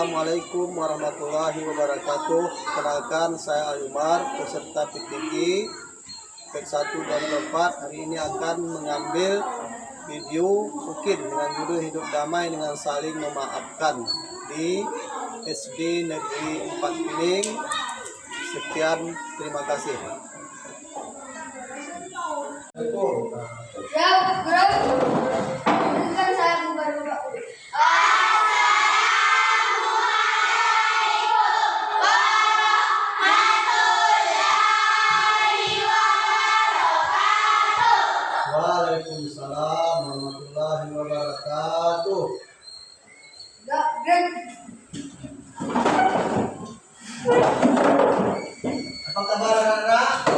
Assalamualaikum warahmatullahi wabarakatuh. Kenalkan, saya Ayumar, peserta PTG PEK 1 dan 4. Hari ini akan mengambil video mungkin dengan judul Hidup Damai dengan Saling Memaafkan di SD Negeri 4 Piling. Sekian, terima kasih. Waalaikumsalam warahmatullahi wabarakatuh. Apa kabar anak-anak?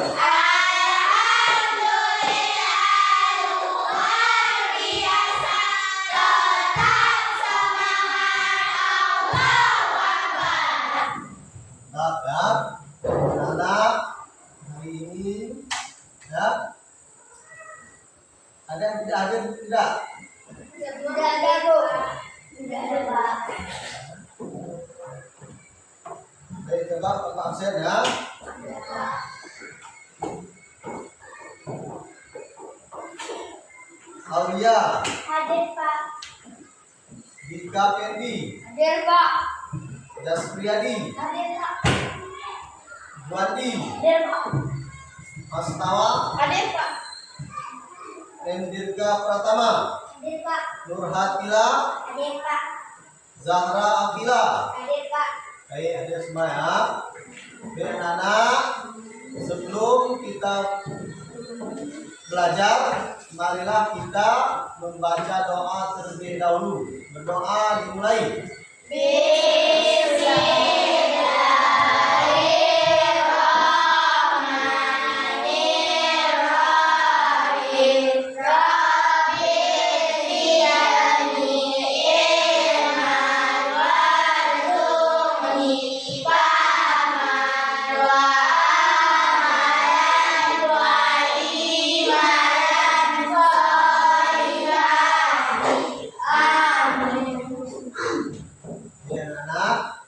Anak-anak, hari ini ya, ada yang tidak hadir? Tidak? Tidak ada, Bu. Tidak ada, Pak. Baik, coba Pak absen ya. Aulia, Hadir, Pak. Dika Pendi, Hadir, Pak. Daspriyadi, Hadir, Pak. Buandi, Hadir, Pak. Mas Tawa, Hadir, Pak. Endirga Pratama, Hadir, Pak. Nurhatila, Hadir, Pak. Zahra Akila. Hadir, Pak. Baik, hadir semua ya. Baik anak-anak, sebelum kita belajar, marilah kita membaca doa terlebih dahulu. Berdoa dimulai. Ya anak,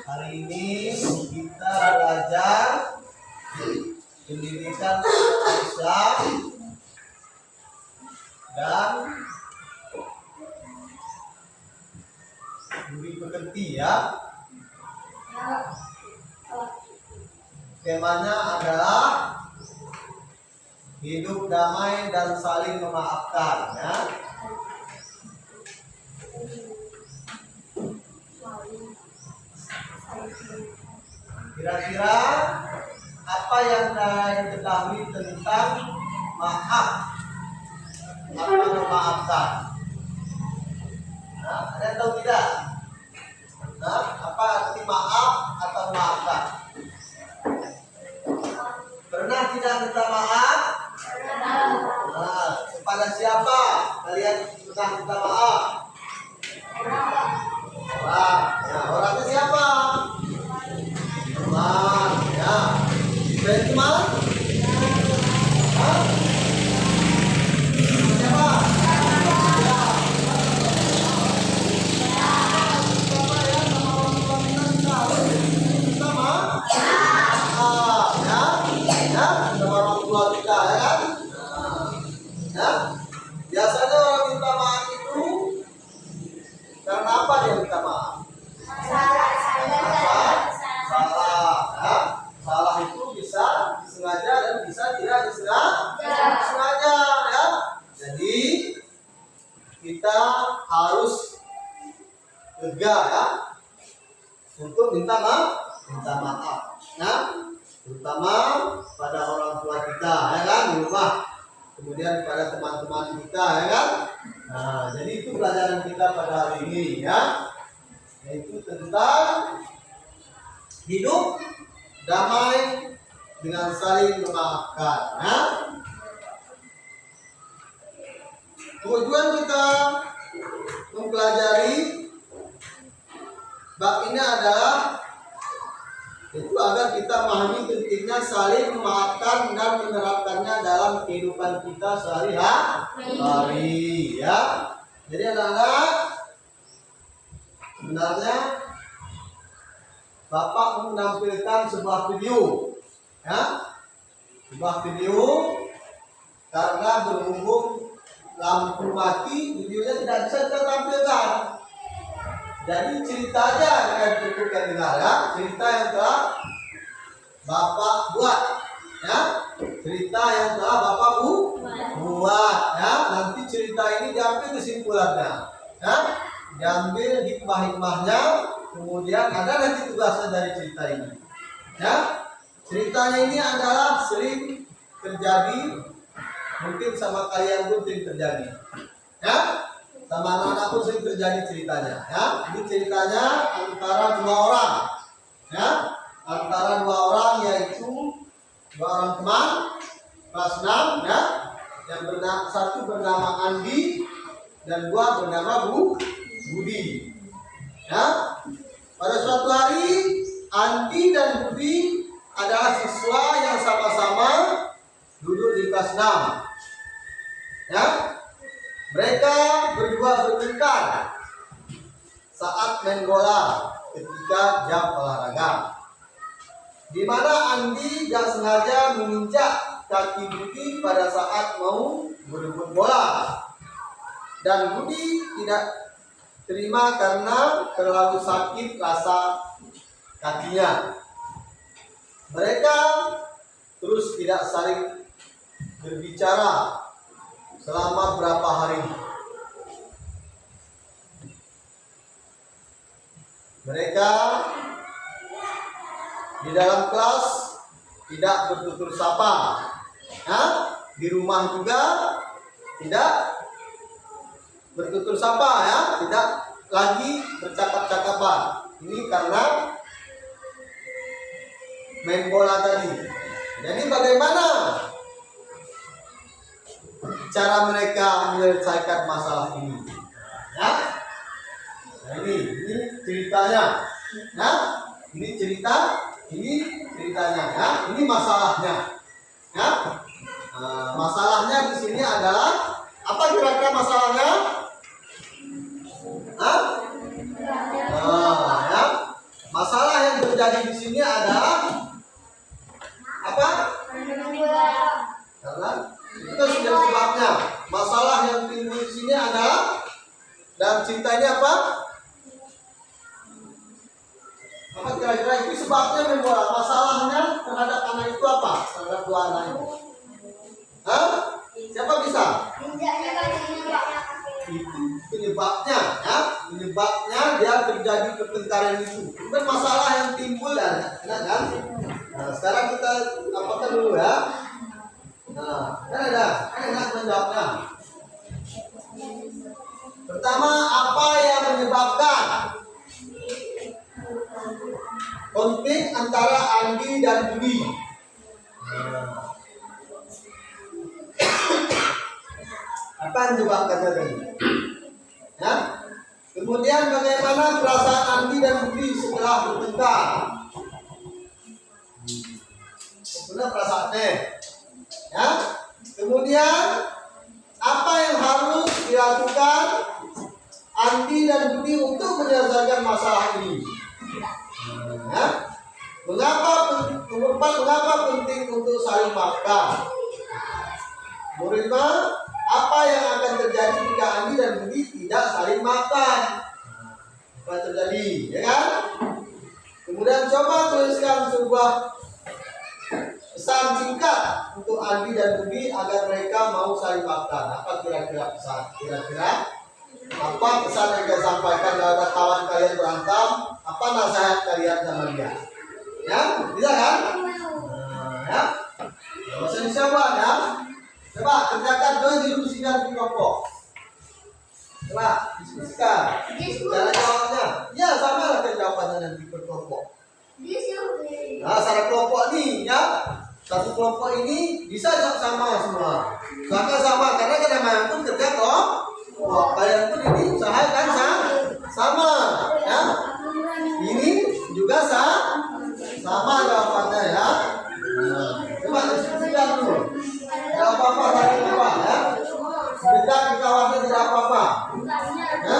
hari ini kita belajar pendidikan Islam dan budi pekerti ya. Temanya adalah hidup damai dan saling memaafkan ya. Kira-kira apa yang kalian ketahui tentang maaf atau memaafkan? Nah, ada yang tahu tidak? Nah, apa arti maaf atau memaafkan? Pernah tidak minta maaf? Nah, kepada siapa kalian pernah minta maaf? Orang. Nah, orangnya siapa? Teman, ya. Dari teman? Hah? Siapa? Ya. Sama ya, sama orang tua kita bisa. Sama? Ya. Ya, sama orang tua kita ya kan? Ya. Biasanya orang minta maaf itu karena apa dia minta maaf? Salah ya. Salah itu bisa disengaja dan bisa tidak disengaja ya. Jadi kita harus lega ya untuk minta maaf ya, terutama pada orang tua kita ya kan di rumah, kemudian pada teman-teman kita ya kan. Nah, jadi itu pelajaran kita pada hari ini ya, yaitu tentang hidup damai dengan saling memaafkan ya. Tujuan kita mempelajari bab ini adalah itu agar kita memahami pentingnya saling memaafkan dan menerapkannya dalam kehidupan kita sehari-hari ya. Jadi anak-anak, Sebenarnya Bapak menampilkan sebuah video, ya, sebuah video karena berhubung lampu mati, videonya tidak bisa kita tampilkan. Jadi ceritanya akan cukupkan dengar, ya, cerita yang telah Bapak buat, ya, cerita yang telah Bapak buat, ya. Nanti cerita ini diambil kesimpulannya, ya, diambil hikmah-hikmahnya. Kemudian ada nanti tugasnya dari cerita ini, ya. Ceritanya ini adalah sering terjadi, mungkin sama kalian pun sering terjadi, ya, sama anak-anak pun sering terjadi ceritanya, ya. Ini ceritanya antara dua orang, ya, antara dua orang, yaitu dua orang teman kelas 6, ya, yang satu bernama Andi dan dua bernama Budi, ya. Pada suatu hari Andi dan Budi adalah siswa yang sama-sama duduk di kelas 6, ya. Mereka berdua bertengkar saat main bola ketika jam olahraga, di mana Andi gak sengaja menginjak kaki Budi pada saat mau berebut bola, dan Budi tidak terima karena terlalu sakit rasa kakinya. Mereka terus tidak saling berbicara selama berapa hari. Mereka di dalam kelas tidak bertutur sapa, ya? Di rumah juga tidak bertutur sapa, ya, tidak lagi bercakap-cakapan. Ini karena main bola tadi. Jadi bagaimana cara mereka menyelesaikan masalah ini, ya? Nah, ini ceritanya, ya. Ini ceritanya, ya. Ini masalahnya, ya. Masalahnya di sini adalah apa kira-kira masalahnya? Ya. Masalah yang terjadi di sini adalah apa? Karena itu sudah sebabnya. Masalah yang timbul di sini adalah, dan ceritanya apa? Apa kira-kira itu sebabnya main bola? Masalahnya terhadap anak itu apa? Terhadap dua anak itu. Siapa bisa? Itu penyebabnya, ya. Penyebabnya dia terjadi pertengkaran itu. Bukan masalah yang timbul, ya, kan? Nah, sekarang kita apakan dulu, ya. Nah, kan enak menjawabnya. Pertama, apa yang menyebabkan konflik antara Andi dan Budi? Apa yang menyebabkannya tadi? Ya? Kemudian bagaimana perasaan Andi dan Budi setelah bertengkar? Sebenarnya perasaannya, ya. Kemudian apa yang harus dilakukan Andi dan Budi untuk menyelesaikan masalah ini? Ya. Mengapa penting untuk saling maafkan? Berikutnya, apa yang akan terjadi jika Andi dan Budi tidak saling maafkan? Apa yang terjadi, ya kan? Kemudian coba tuliskan sebuah pesan singkat untuk Andi dan Budi agar mereka mau saling maafkan. Apa kira-kira pesan? Apa pesan yang kalian sampaikan kepada kawan kalian berantem? Apa nasihat kalian sama dia? Ya, bisa kan? Ya. Bahasa Indonesia buat, ya. Coba kerjakan, jangan diskusikan di kelompok. Coba diskusikan. Cara jawabnya, ya sama lah jawabannya nanti per kelompok. Nah, cara kelompok nih, ya. Satu kelompok ini bisa sama semua. Sama karena kita pun kerja kelompok. Kalian pun ini usahakan sama, ya. Ini juga sama jawabannya, ya. Nah, coba diskusikan dulu. Tidak apa-apa, lagi apa, ya. Sebentar di kawannya tidak apa-apa, ya.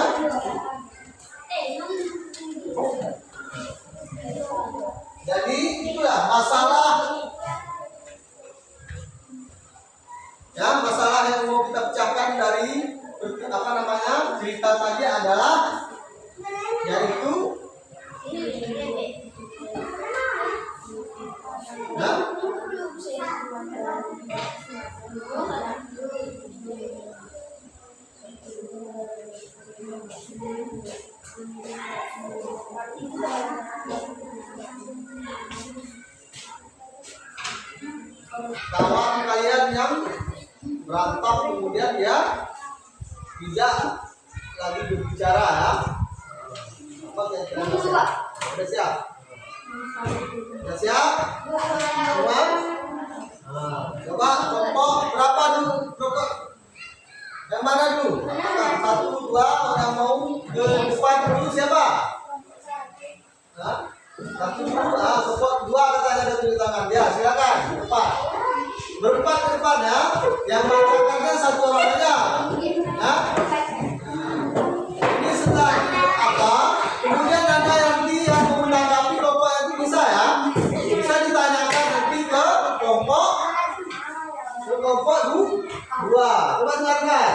Yaitu nah, kawan kalian yang merantau kemudian dia tidak lagi berbicara ya. Apa kira-kira? Sudah siap? Sudah siap? Semua? Nah, coba kelompok berapa dulu? Kelompok yang mana dulu? Apakah 1, 2 yang mau ke depan dulu siapa? Hah? 1 dulu, kelompok 2 katanya ada tulis tangan. Ya silakan, depan. Berempat ke depan ya. Yang bacakannya 1 orang aja. Ya. Ini setelah apa? Kemudian ada yang mau menanggapi kelompok yang bisa ya. Bisa ditanyakan nanti ke kelompok 2. Coba silakan.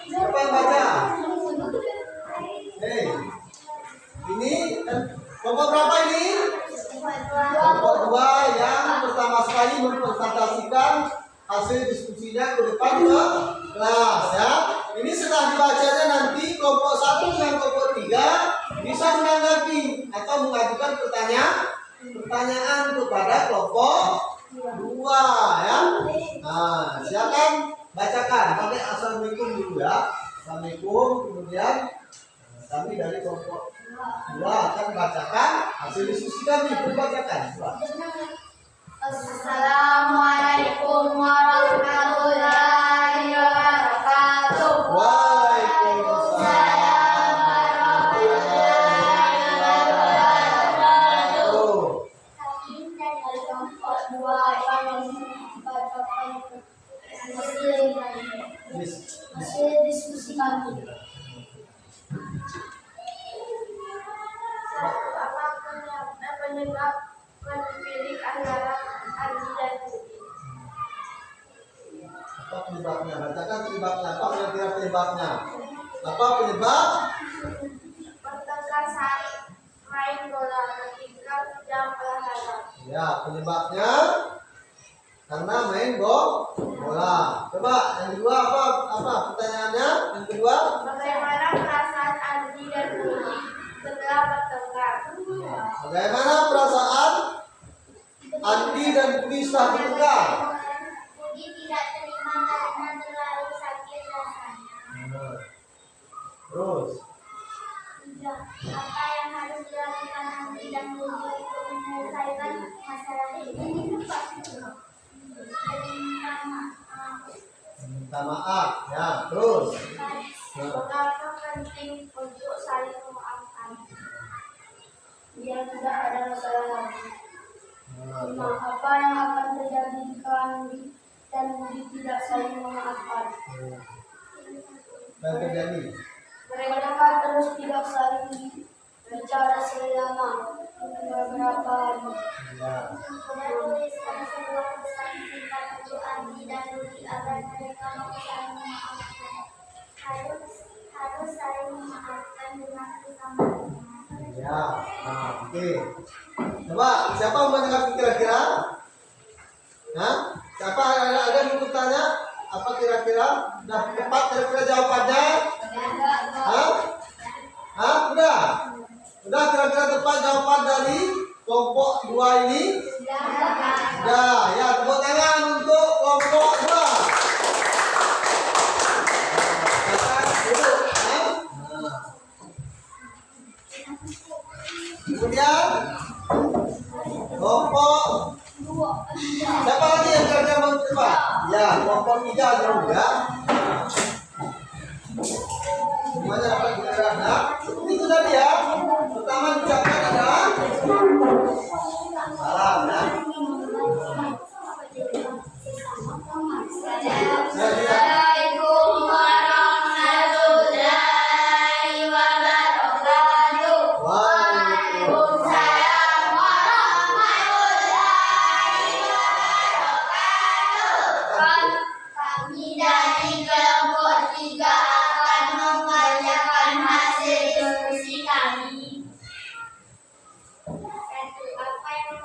Siapa yang baca? Hei, ini kelompok berapa ini? Kelompok 2 yang pertama sekali mempresentasikan hasil diskusinya ke depan ke kelas ya. Ini setelah dibacanya nanti kelompok 1 dan kelompok 3 bisa menanggapi atau mengajukan pertanyaan kepada kelompok 2 ya. Nah, silakan bacakan pakai assalamualaikum dulu ya. Assalamualaikum, kemudian kami dari kelompok 2 akan bacakan hasil diskusi kami. Bacakan. Assalamualaikum warahmatullahi wabarakatuh. Waalaikumsalam warahmatullahi wabarakatuh. Kami dari kelompok 2 yang membacakan hasil diskusi kami. Apa penyebab konflik antara Andi dan Budi? Apa penyebabnya? Bacakan penyebabnya. Apa kira-kira penyebabnya? Apa penyebab? Bertengkar saat main bola ketika jam olahraga. Ya, penyebabnya karena main bola. Coba yang kedua apa pertanyaannya? Yang kedua, Bagaimana perasaan Andi dan Budi setelah bertengkar? bagaimana perasaan Andi dan Budi setelah bertengkar? Budi tidak terima karena terlalu sakit rasanya. Terus, Apa yang harus dilakukan Andi dan Budi untuk menyelesaikan masalah ini? minta maaf. Ya, terus. Mengapa penting untuk saling memaafkan? Biar tidak ada masalah lagi. Apa yang akan terjadi jika Andi dan Budi tidak saling memaafkan? Yang terjadi. Mereka terus tidak saling bicara selama beberapa hari. Ya. Menuliskan sebuah pesan singkat untuk Andi dan Budi agar mereka mau saling memaafkan. Harus saling memaafkan dengan sesama. Ya. Nah, oke. Coba siapa mau menanggapi kira-kira? Nah, siapa ada yang mau tanya? Apa kira-kira? Udah tepat kira-kira jawabannya? Hah? Hah? Udah kira-kira tepat jawaban dari kelompok 2 ini? Ya, tepuk tangan untuk kelompok 2. Silakan duduk. Nah. Kemudian kelompok siapa lagi yang kira-kira mau coba? Ya, kelompok 3 juga. Semuanya dapat kira-kira. Nah, itu tadi ya. Pertama diucapkan adalah salam ya. Assalamualaikum warahmatullahi wabarakatuh. Waalaikumsalam. Waalaikumsalam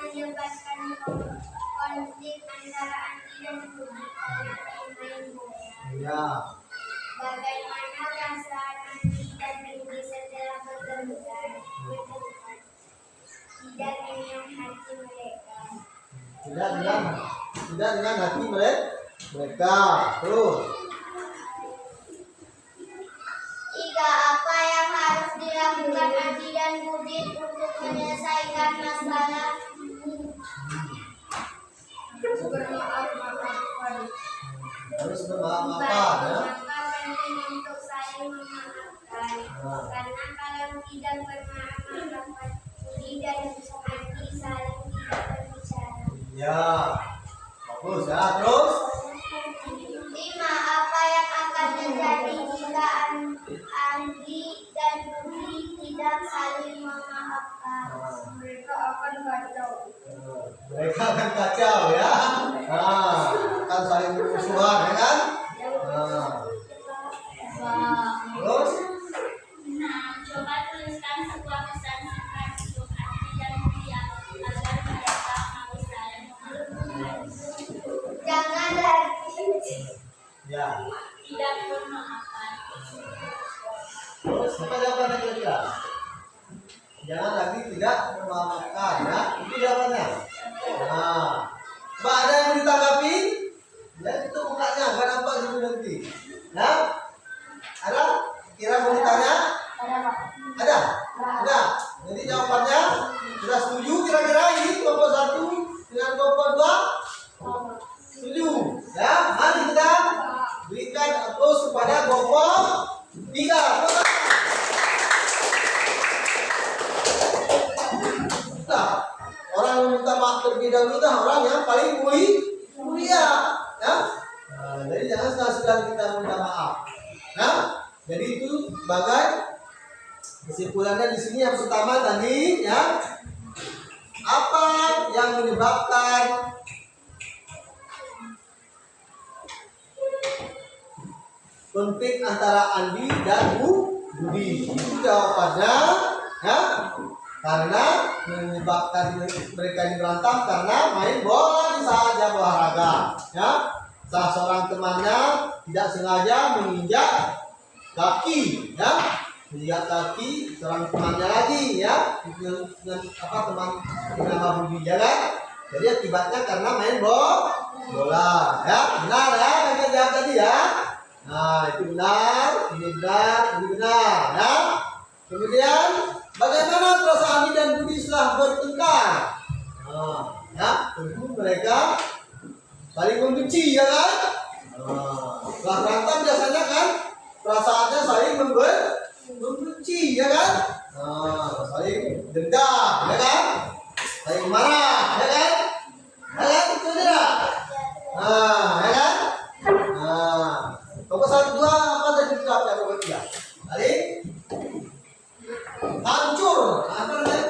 menyebabkan konflik antara Andi dan Budi karena main bola. Ya. Bagaimana perasaan Andi dan Budi setelah bertengkar? Tidak dengan hati mereka. Tidak dengan hati mereka. Terus. 3. Apa yang harus dilakukan Andi dan Budi untuk menyelesaikan masalah? Harus bermaaf ya. Maka penting untuk saling memaafkan. Karena kalau tidak bermaaf maka Budi dan Andi saling tidak berbicara. Ya. Bagus ya. Terus. 5. Apa yang akan terjadi jika Andi dan Budi tidak saling memaafkan? Mereka akan kacau. Mereka akan kacau ya. Nah, akan saling bermusuhan ya kan? Nah. Terus. Coba tuliskan sebuah pesan singkat untuk Andi dan Budi agar mereka mau saling memaafkan. Jangan lagi Ya. tidak memaafkan. Terus apa jawabannya kira-kira? Jangan lagi tidak memaafkan ya. Itu jawabannya. Nah, Mbak ada yang mau ditanggapi? Ya itu mukanya nggak nampak dulu nanti. Ya? Ada? Kira mau ditanya? Ada? Ada. Jadi jawabannya sudah setuju kira-kira ini kelompok 1 dengan kelompok 2? Setuju. Ya, mari kita berikan aplaus kepada kelompok 3. Nah, orang yang minta maaf terlebih dahulu dah orang yang paling mulia, ya. Nah, jadi jangan sekali-sekali kita minta maaf. Nah, jadi itu sebagai kesimpulannya di sini yang pertama tadi, ya. Apa yang menyebabkan konflik antara Andi dan Budi? Itu jawabannya, ya. Karena menyebabkan mereka ini berantem karena main bola di saat jam olahraga, ya. Salah seorang temannya tidak sengaja menginjak kaki, ya. Menginjak kaki seorang temannya lagi, ya. Dengan teman bernama Budi, ya kan? Jadi akibatnya karena main bola, ya. Benar ya, kita jawab tadi ya. Nah, itu benar, ini benar, ya. Kemudian bagaimana perasaan Andi dan Budi setelah bertengkar? Nah, ya, tentu mereka saling membenci, ya kan? Nah, setelah berantem biasanya kan perasaannya saling membenci, ya kan? Nah, saling dendam, ya kan? Saling marah, ya kan? Ya kan? Itu tidak? Nah, ya kan? Nah, kelompok 1, 2 apa tadi kita kelompok 3? Tadi hancur, apa namanya?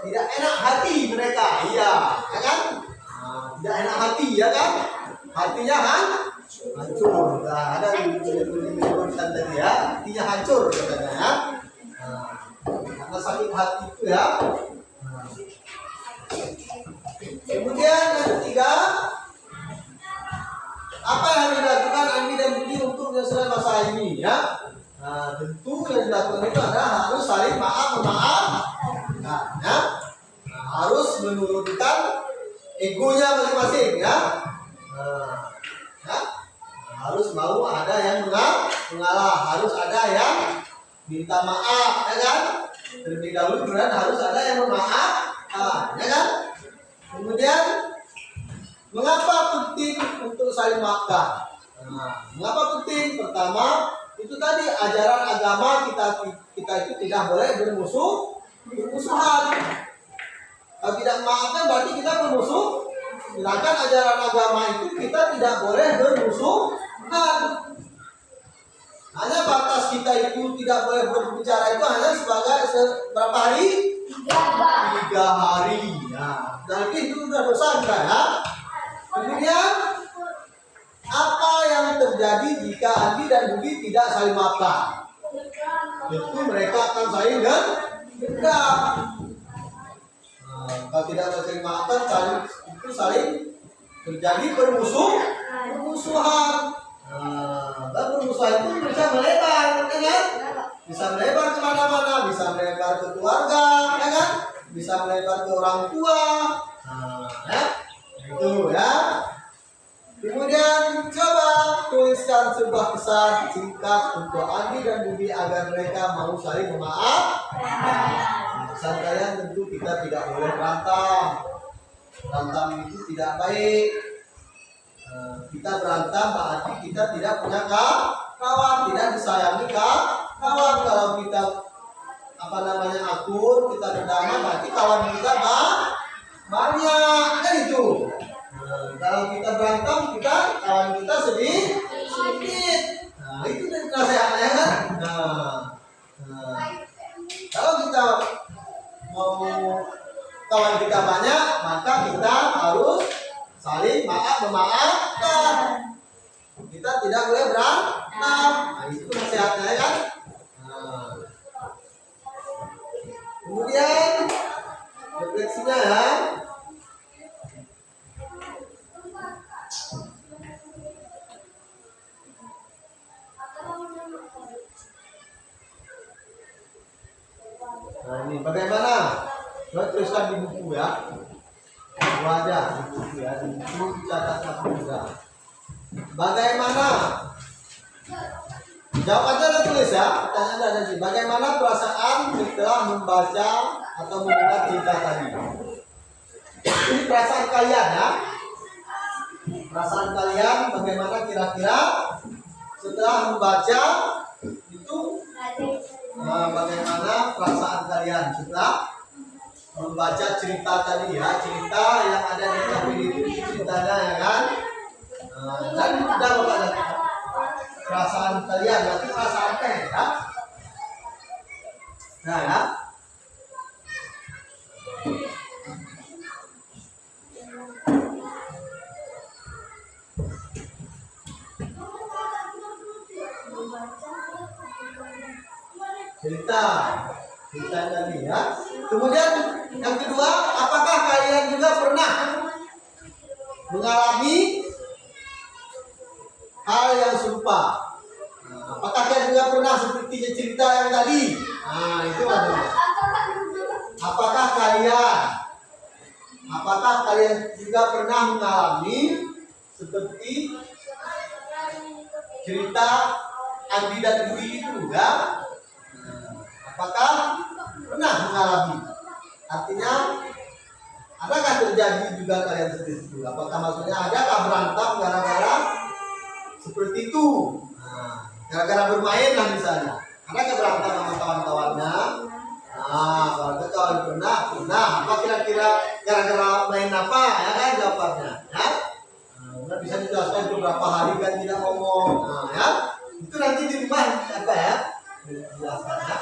Tidak enak hati mereka, iya, ya kan? Nah, tidak enak hati, ya kan? Hatinya hancur. Nah, ada disebutkan tadi ya, hatinya hancur katanya ya. Nah, karena sakit hati itu ya. Nah. Kemudian yang ketiga, apa yang dilakukan Andi dan Budi untuk menyelesaikan masalah ini, ya? Nah, tentu yang dilakukan itu adalah harus saling memaafkan, nah, ya? Nah, harus menurunkan egonya masing-masing, ya? Nah, ya? Nah, harus mau ada yang mengalah, harus ada yang minta maaf, ya kan? Terlebih dahulu kemudian harus ada yang memaafkan, ya kan? Kemudian mengapa penting untuk saling maafkan? Nah, mengapa penting? Pertama, itu tadi ajaran agama kita itu tidak boleh bermusuhan. Kalau tidak memaafkan berarti kita bermusuh. Sedangkan ajaran agama itu kita tidak boleh bermusuhan. Hanya batas kita itu tidak boleh berbicara itu hanya sebagai berapa hari? 3 hari. Nah, jadi itu sudah dosa kita, ya. Kemudian apa yang terjadi jika Andi dan Budi tidak saling maafkan? Tentu mereka akan saling dendam. tidak saling memaafkan, saling terjadi permusuhan. Dan permusuhan itu bisa melebar, ya kan? Bisa melebar kemana-mana, bisa melebar ke keluarga, ya kan? Bisa melebar ke orang tua. Ya, itu ya. Kemudian coba tuliskan sebuah pesan singkat untuk Andi dan Budi agar mereka mau saling memaafkan. Pesan kalian tentu kita tidak boleh berantem. Berantem itu tidak baik. Kita berantem berarti kita tidak punya kawan, tidak disayangi kawan. Kalau kita akur, kita berdamai, berarti kawan kita banyak, kan itu. Kalau kita berantem, kawan kita sedikit. Itu nasihatnya kan. Kalau kita mau kawan kita banyak, maka kita harus saling memaafkan. Kita tidak boleh berantem. Itu nasihatnya kan. Kemudian refleksinya ya. Nah ini bagaimana? Coba tuliskan di buku ya. Wajah di buku ya. Di buku dicatat juga. Bagaimana? Jawabannya ada tulis ya. Pertanyaan ada sih. Bagaimana perasaan setelah membaca atau mendengar cerita tadi? Ini perasaan kalian ya. Perasaan kalian bagaimana kira-kira setelah membaca itu? Bagaimana perasaan kalian setelah membaca cerita tadi ya, cerita yang ada di tabel itu ceritanya ya kan? Dan sudah pada perasaan kalian, berarti perasaan kalian ya. Nah ya. Cerita tadi ya. Kemudian yang kedua, apakah kalian juga pernah mengalami hal yang serupa? Apakah kalian juga pernah seperti cerita yang tadi? Itu maksudnya. Apakah kalian juga pernah mengalami seperti cerita Andi dan Budi itu ya? Apakah pernah mengalami? Artinya, adakah terjadi juga kalian seperti itu? Apakah maksudnya adakah berantem gara-gara seperti itu? Gara-gara bermain lah misalnya. Adakah berantem sama kawan-kawannya? Kalau kawan pernah. Apa kira-kira gara-gara main apa? Ya kan jawabannya. Ya? Bisa dijelaskan beberapa hari kan tidak ngomong. Ya? Itu nanti di rumah apa ya? Dijelaskan ya.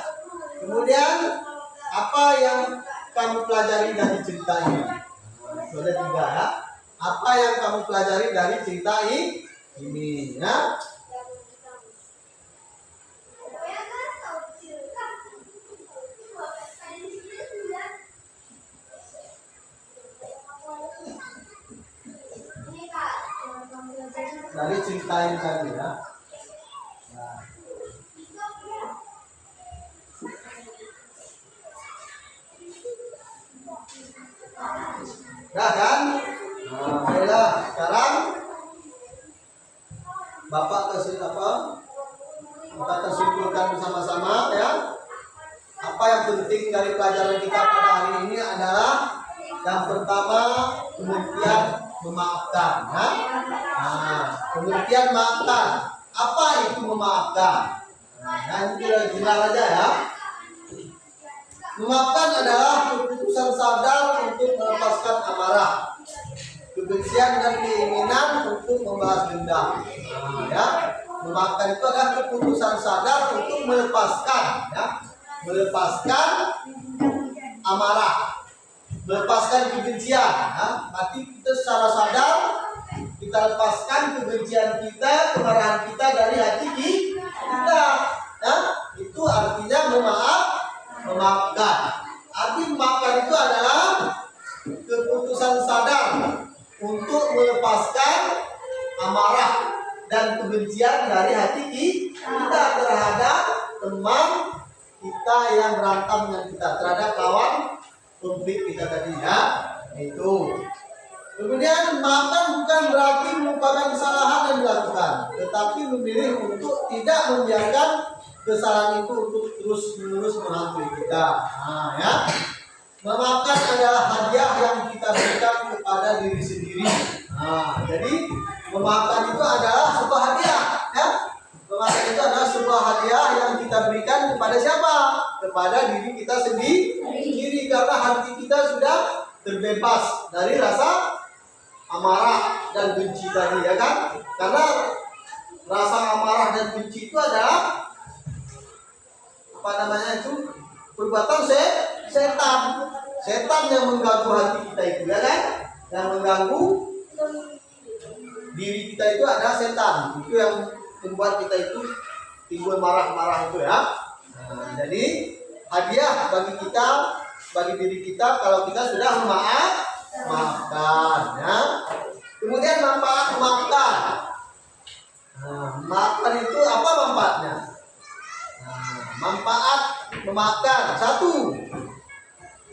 Kemudian apa yang kamu pelajari dari cerita ini? Sudah 3 ya. Apa yang kamu pelajari dari cerita ini? Ya. Dari cerita ini tadi ya. Nah kan? Baiklah, sekarang Bapak kasih apa? Kita kesimpulkan bersama-sama ya. Apa yang penting dari pelajaran kita pada hari ini adalah yang pertama pengertian memaafkan ya. Pengertian maafkan. Apa itu memaafkan? Yang jelas aja ya. Memaafkan adalah keputusan sadar untuk melepaskan amarah, kebencian dan keinginan untuk membahas dendam. Ya, memaafkan itu adalah keputusan sadar untuk melepaskan, ya, melepaskan amarah, melepaskan kebencian. Ya. Berarti kita secara sadar kita lepaskan kebencian kita, kemarahan kita dari hati kita. Ya. Itu artinya memaafkan. Arti memaafkan itu adalah amarah dan kebencian dari hati kita terhadap teman kita yang berantem dengan kita, terhadap kawan konflik kita tadi ya. Itu. Kemudian maafkan bukan berarti melupakan kesalahan yang dilakukan, tetapi memilih untuk tidak membiarkan kesalahan itu untuk terus-menerus menghantui kita. Nah, ya. Memaafkan adalah hadiah yang kita berikan kepada diri sendiri. Nah, jadi memaafkan itu adalah sebuah hadiah, ya. Memaafkan itu adalah sebuah hadiah yang kita berikan kepada siapa? Kepada diri kita sendiri, karena hati kita sudah terbebas dari rasa amarah dan benci tadi, ya kan? Karena rasa amarah dan benci itu adalah apa namanya itu? Perbuatan setan yang mengganggu hati kita itu, ya kan? Yang mengganggu diri kita itu adalah setan. Itu yang membuat kita itu timbul marah-marah itu, ya. Nah, jadi hadiah bagi kita, bagi diri kita kalau kita sudah memaafkan, ya. Kemudian manfaat memaafkan. Nah, memaafkan itu apa manfaatnya? Nah, manfaat memaafkan, satu,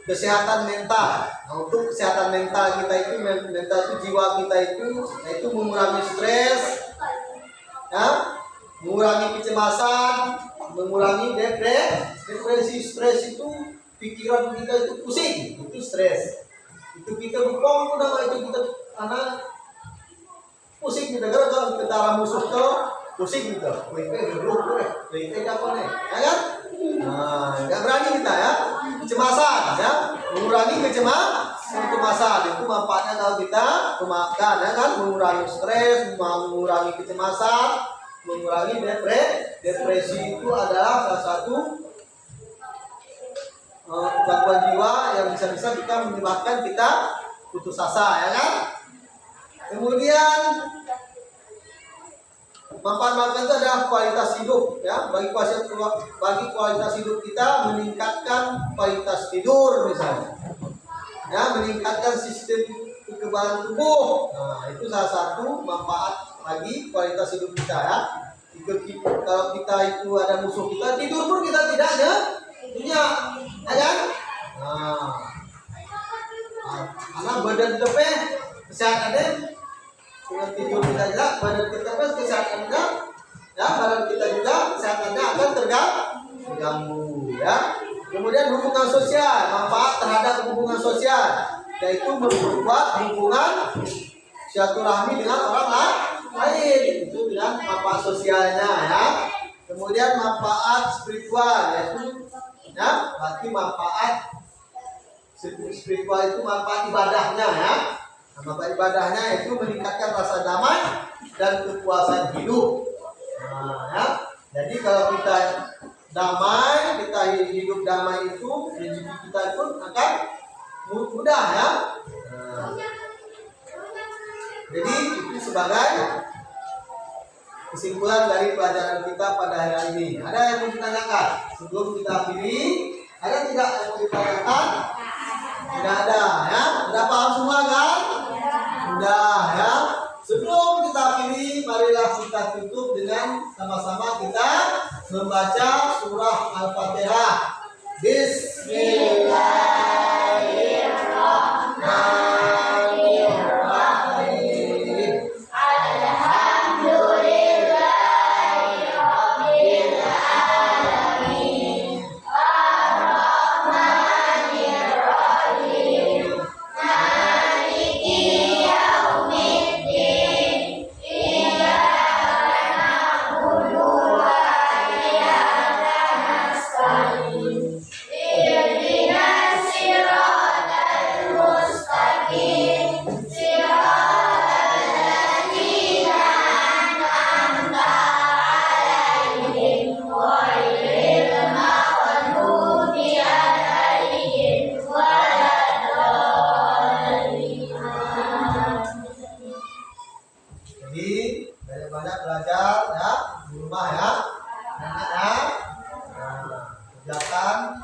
kesehatan mental. Nah, untuk kesehatan mental kita itu, mental itu jiwa kita itu mengurangi stres, ya, mengurangi kecemasan, mengurangi depresi. Stres itu pikiran kita itu pusing, itu stres. Itu kita bukong nama itu kita anak pusing kita gara-gara kita musuh ke pusing kita. Kita apa nih? Ya kan? Nah, nggak berani kita, ya. Kecemasan, ya. Mengurangi kecemasan itu manfaatnya kalau kita memaafkan, ya kan? Mengurangi stres, mengurangi kecemasan, mengurangi depresi itu adalah salah satu gangguan jiwa yang bisa-bisa kita menyebabkan kita putus asa, ya kan? Kemudian manfaat itu adalah kualitas hidup, ya. Bagi kualitas hidup kita meningkatkan kualitas tidur misalnya, ya, meningkatkan sistem kekebalan tubuh. Nah, itu salah satu manfaat bagi kualitas hidup kita, ya. Kalau kita itu ada musuh kita, tidur pun kita tidak punya, ya kan? Nah, karena badan kita kesehatannya dengan tidur kita juga, badan kita kesehatannya, ya, badan kita juga kesehatannya akan terganggu, ya. Kemudian hubungan sosial, manfaat terhadap hubungan sosial, yaitu memperkuat hubungan silaturahmi dengan orang lain, itu dengan manfaat sosialnya, ya. Kemudian manfaat spiritual, yaitu, ya, berarti manfaat spiritual itu manfaat ibadahnya, ya. Manfaat ibadahnya itu meningkatkan rasa damai dan kepuasan hidup. Nah, ya. Jadi kalau kita damai, kita hidup damai itu, rezeki kita pun akan mudah, ya. Nah, jadi itu sebagai kesimpulan dari pelajaran kita pada hari ini. Ada yang mau ditanyakan sebelum kita akhiri? Ada tidak yang mau ditanyakan? Tidak ada, ya. Sudah paham semua kan? Sudah, ya. Sebelum kita akhiri, marilah kita tutup dengan sama-sama kita membaca surah Al-Fatihah. Bismillahirrahmanirrahim. Jadi banyak-banyak belajar, ya, di rumah, ya. Nah, kerjakan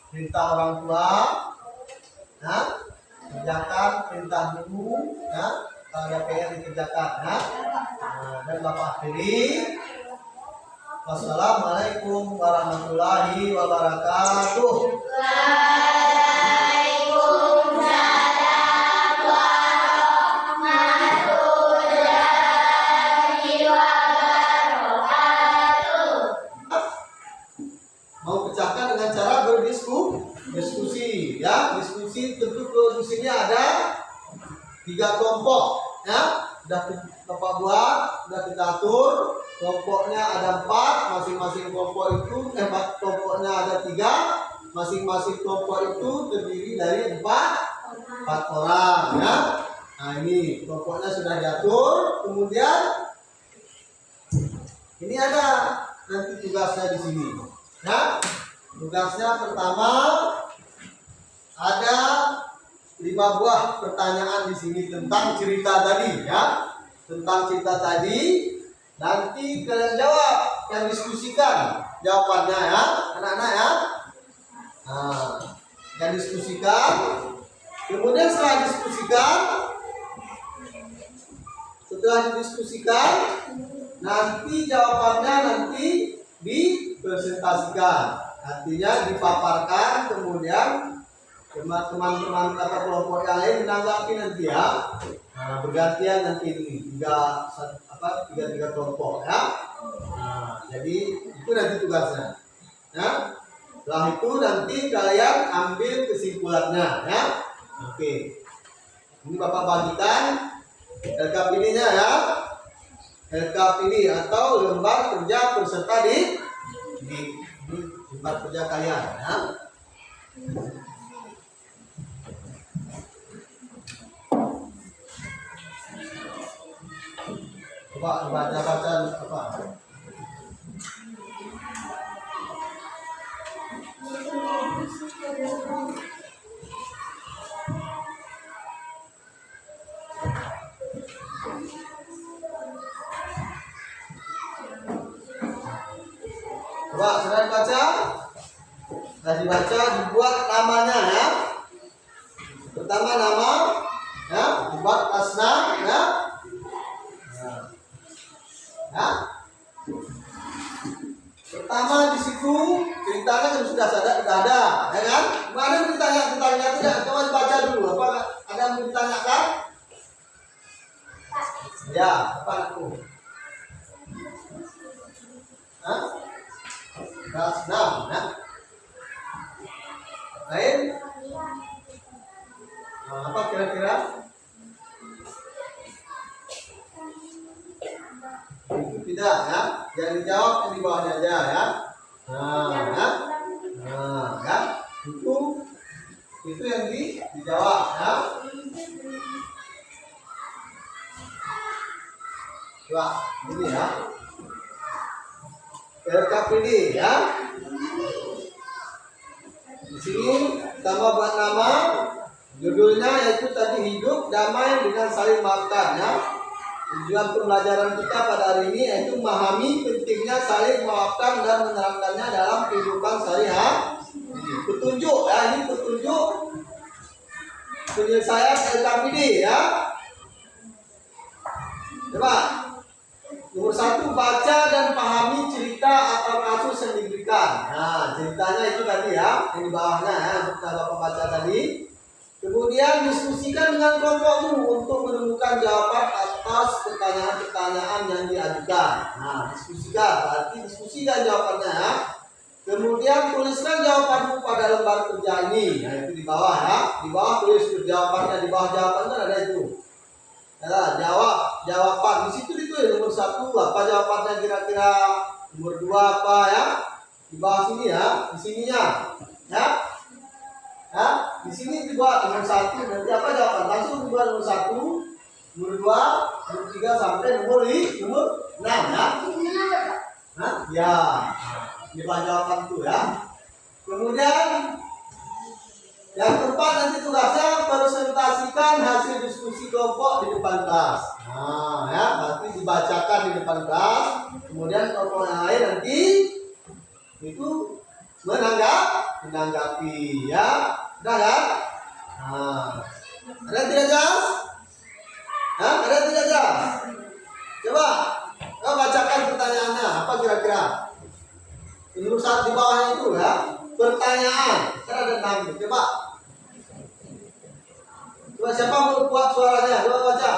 perintah orang tua, ya, kerjakan perintah guru, ya. Kalau ada PR dikerjakan, ya. Dan Bapak akhiri. Wassalamualaikum warahmatullahi wabarakatuh. Mau pecahkan dengan cara berdiskusi, ya. Diskusi tentu diskusinya ada 3 kelompok, ya. Sudah Bapak buat, sudah kita atur. Kelompoknya ada 4, masing-masing kelompok itu kelompoknya ada 3, masing-masing kelompok itu terdiri dari 4 orang, ya. Nah ini kelompoknya sudah diatur. Kemudian ini ada nanti tugasnya di sini. Ya, tugasnya pertama ada 5 buah pertanyaan di sini tentang cerita tadi, ya. Tentang cerita tadi, nanti kalian jawab, yang diskusikan jawabannya, ya, anak-anak, ya. Nah, yang diskusikan. Kemudian setelah didiskusikan, nanti jawabannya nanti dipresentasikan, artinya dipaparkan, kemudian teman-teman atau kelompok yang lain menanggapi nanti, ya. Nah, bergantian nanti ini tiga kelompok, ya. Nah, jadi itu nanti tugasnya, ya. Setelah itu nanti kalian ambil kesimpulannya, ya. Oke, ini Bapak bagikan LKPD-nya, ya. LKPD atau lembar kerja peserta di lembar kerja kalian, ya. Coba baca apa? Coba sudah dibaca? Sudah dibaca, dibuat namanya, ya. Pertama nama, ya, dibuat pasna, ya. Ya. Pertama di situ ceritanya kan sudah ada, ya kan? Mana yang ditanya tentangnya tidak? Coba dibaca dulu. Apa ada yang ditanyakan? Ya, apa aku? Hah? Kasnam, ya. Lain? Nah, apa kira-kira? Tidak, ya. Jangan dijawab, yang di bawahnya aja, ya. Nah, ya. Nah, ya. Itu yang dijawab, ya. Coba, ini, ya. LKPD, ya. Di sini tambah buat nama, judulnya yaitu tadi hidup damai dengan saling maafkan, ya. Tujuan pembelajaran kita pada hari ini yaitu memahami pentingnya saling memaafkan dan menerapkannya dalam kehidupan sehari-hari. Petunjuk, ya, ini petunjuk penyelesaian LKPD, ya. Coba nomor 1, baca dan pahami cerita atau kasus yang diberikan. Nah, ceritanya itu tadi, ya, yang di bawahnya, ya, untuk Bapak baca tadi. Kemudian diskusikan dengan kelompokmu untuk menemukan jawaban atas pertanyaan-pertanyaan yang diajukan. Nah, diskusikan jawabannya, ya. Kemudian tuliskan jawabanmu pada lembar kerja ini. Nah, itu di bawah, ya. Di bawah tulis jawabannya, di bawah jawabannya ada itu. Ya, jawaban. Di situ ditulis nomor 1 apa jawabannya kira-kira, nomor 2 apa, ya. Di bawah sini, ya, di sininya, ya. Ya, di sini dibuat nomor 1, nanti apa jawaban? Langsung dibuat nomor 1, nomor 2, nomor 3 sampai nomor 6, ya. Nah, ya. Dibuat jawaban itu, ya. Kemudian yang keempat nanti tugasnya presentasikan hasil diskusi kelompok di depan kelas. Nah, ya, nanti dibacakan di depan kelas. Kemudian kelompok yang lain nanti itu menanggapi, ya. Udah, kan? Nah, ada yang tidak jelas? Hah? Ada tidak jelas? Coba, kau bacakan pertanyaannya. Apa kira-kira? Tulisan di bawahnya itu ya. Pertanyaan. Kan ada 6. Coba. Coba siapa mau buat suaranya? Coba baca.